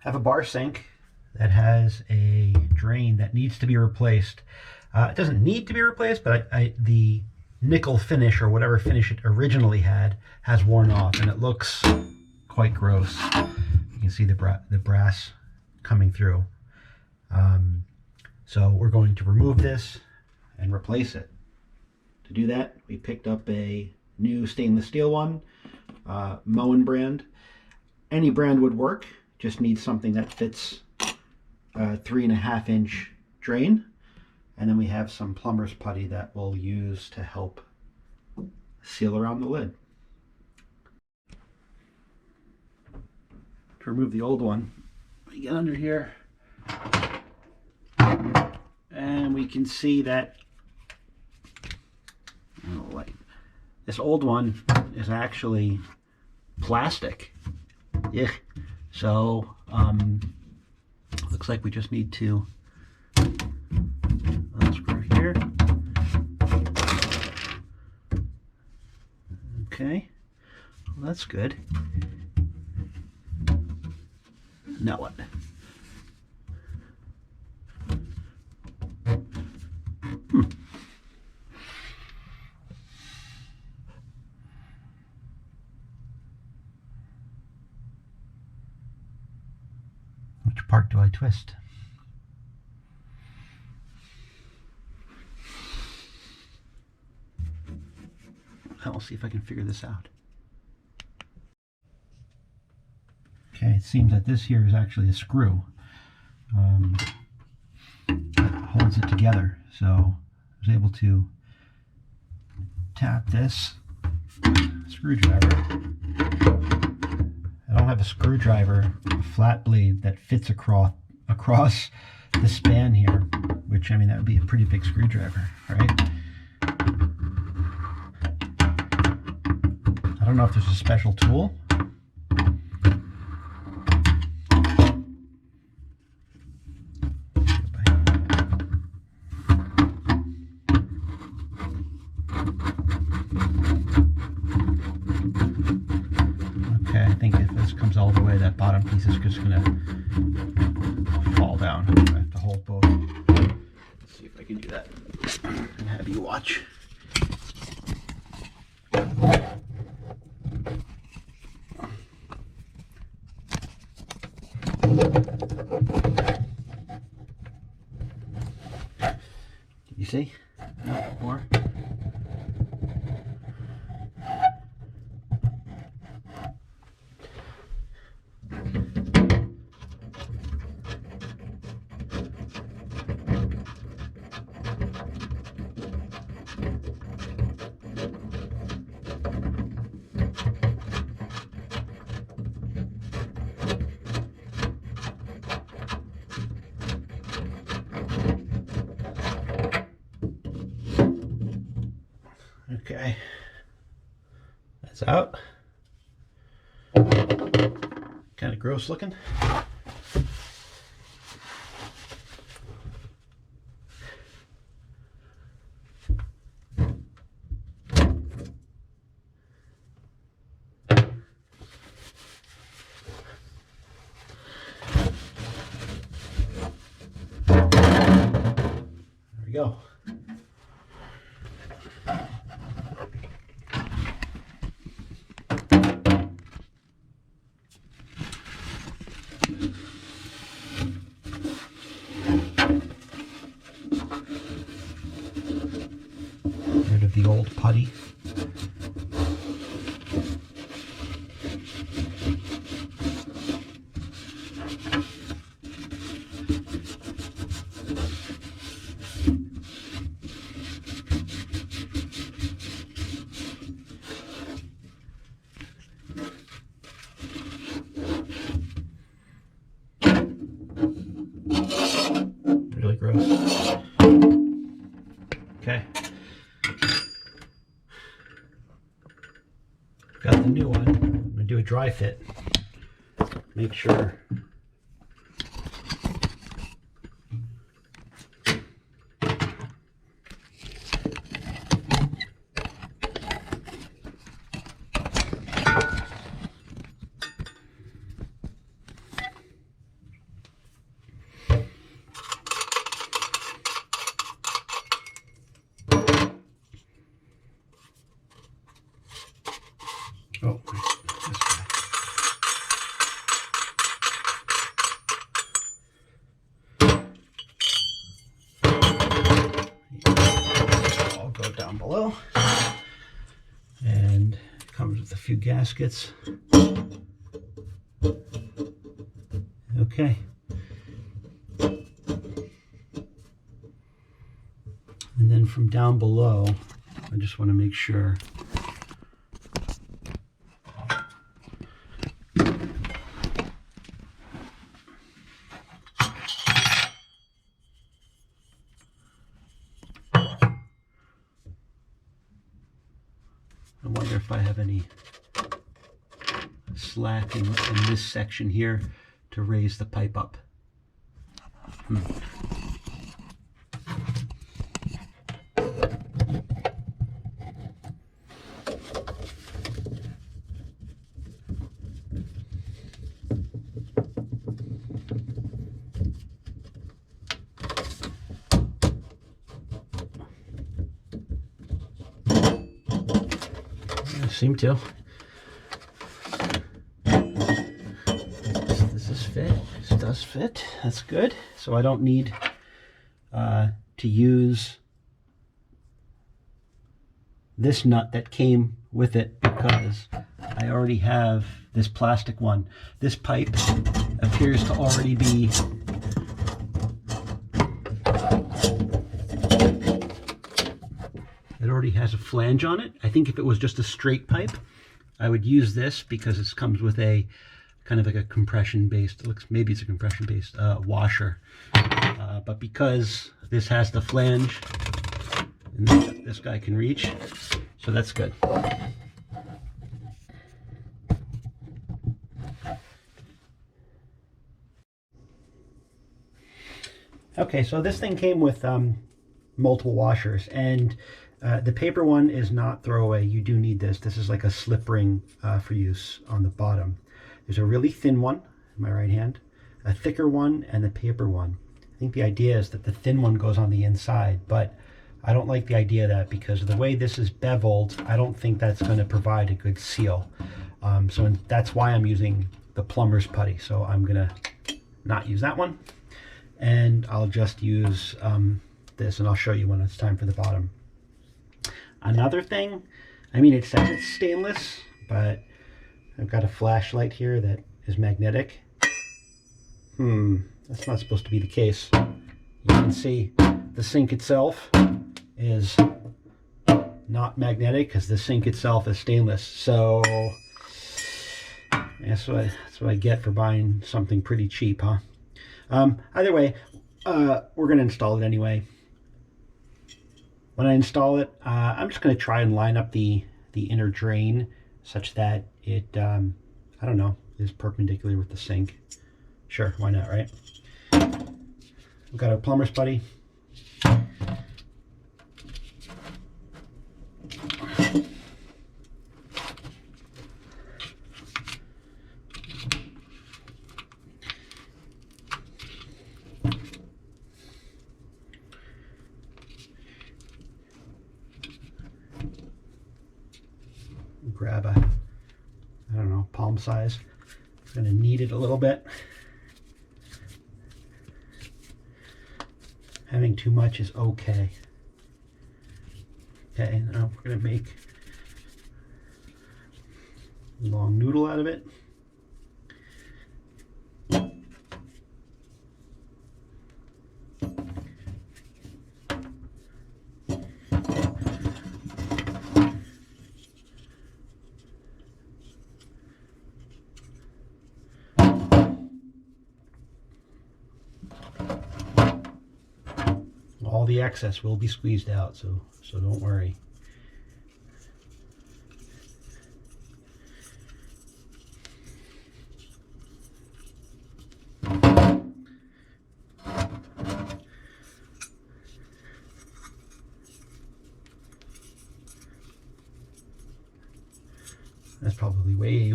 have a bar sink that has a drain that needs to be replaced. It doesn't need to be replaced, but the nickel finish, or whatever finish it originally had, has worn off, and it looks quite gross. You can see the brass coming through. So we're going to remove this and replace it. To do that, we picked up a new stainless steel one, Moen brand. Any brand would work, just needs something that fits a 3.5-inch drain. And then we have some plumber's putty that we'll use to help seal around the lid. To remove the old one, we get under here and we can see that this old one is actually plastic. Yeah. So looks like we just need to unscrew here. Okay, well, that's good. Now what? Which part do I twist? I'll see if I can figure this out. Okay, it seems that this here is actually a screw that holds it together. So I was able to tap this screwdriver. I don't have a screwdriver, a flat blade that fits across the span here, which, I mean, that would be a pretty big screwdriver, right? I don't know if there's a special tool. Okay, I think if this comes all the way, that bottom piece is just going to fall down. I have to hold both. Let's see if I can do that and have you watch. You see? No, more. Okay, that's out. Kind of gross looking. There we go. Rid of the old putty. Really gross. Okay. Got the new one. I'm going to do a dry fit. Make sure Oh, this guy. I'll go down below. And it comes with a few gaskets. Okay. And then from down below, I just want to make sure I wonder if I have any slack in this section here to raise the pipe up. Seem to. Does this fit? This does fit. That's good. So I don't need to use this nut that came with it because I already have this plastic one. This pipe appears to already be it already has a flange on it. I think if it was just a straight pipe, I would use this because it comes with a kind of like a compression based, maybe it's a compression based washer. But because this has the flange and this guy can reach, so that's good. Okay, so this thing came with multiple washers, and the paper one is not throwaway. You do need this. This is like a slip ring for use on the bottom. There's a really thin one in my right hand, a thicker one, and the paper one. I think the idea is that the thin one goes on the inside, but I don't like the idea of that because of the way this is beveled, I don't think that's going to provide a good seal. So that's why I'm using the plumber's putty. So I'm going to not use that one, and I'll just use this, and I'll show you when it's time for the bottom. Another thing, I mean, it says it's stainless, but I've got a flashlight here that is magnetic. That's not supposed to be the case. You can see the sink itself is not magnetic because the sink itself is stainless. So that's what I get for buying something pretty cheap, huh? Either way, we're going to install it anyway. When I install it, I'm just going to try and line up the inner drain such that it, I don't know, is perpendicular with the sink. Sure, why not, right? We've got our plumber's putty. Grab a, I don't know, palm size. I'm going to knead it a little bit. Having too much is okay. Okay, now we're going to make a long noodle out of it. All the excess will be squeezed out, so don't worry. That's probably way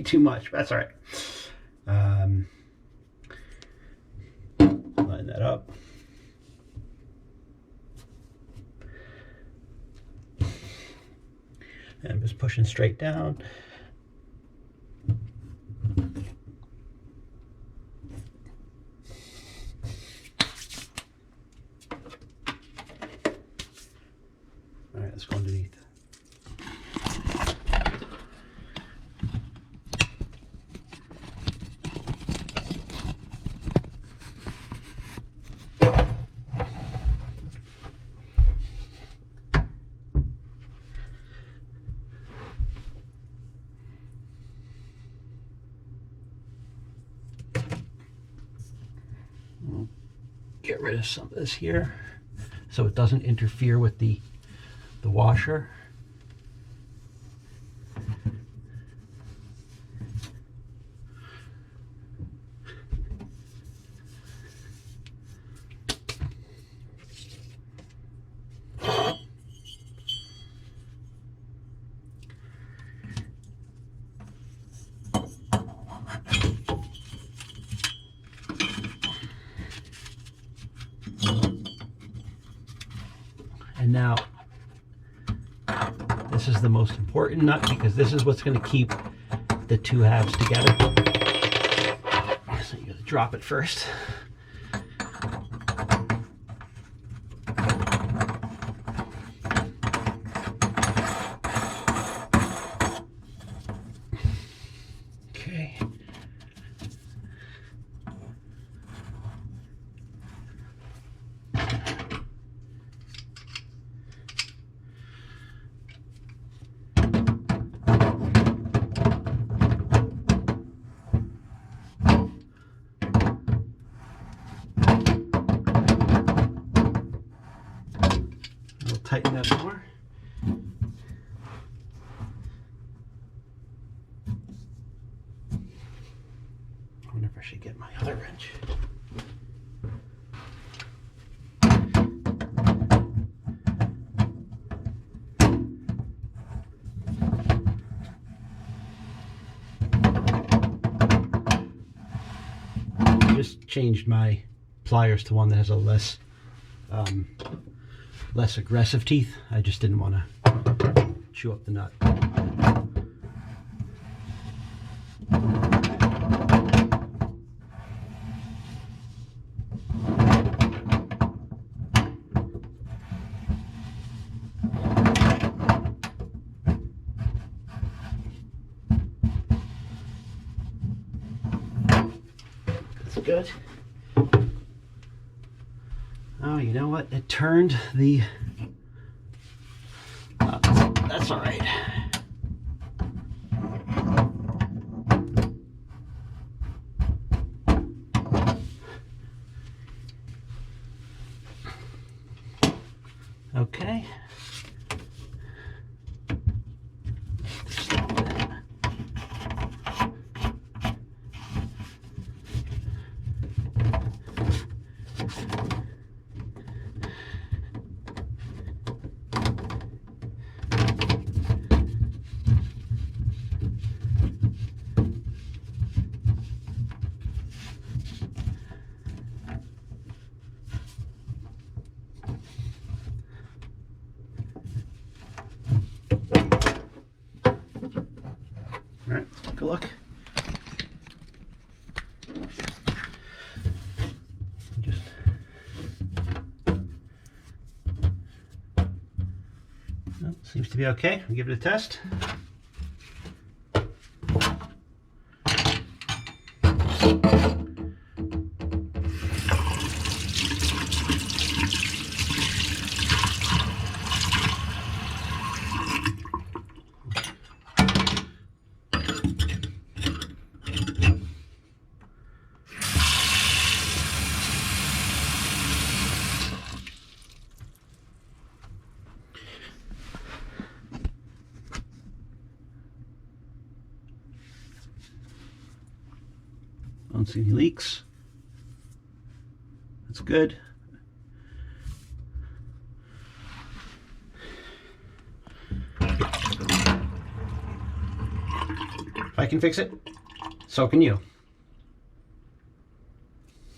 too much, but that's all right. Line that up. And I'm just pushing straight down. let's go underneath. Get rid of some of this here so it doesn't interfere with the washer. And now, this is the most important nut because this is what's going to keep the two halves together. So you got to drop it first. Okay. Tighten that more. I wonder if I should get my other wrench. I just changed my pliers to one that has a less aggressive teeth. I just didn't want to chew up the nut. That's good. Oh, you know what? It turned the... that's all right. Okay. All right, let's take a look. Just well, seems to be okay. I'll give it a test. Don't see any leaks. That's good. If I can fix it, so can you.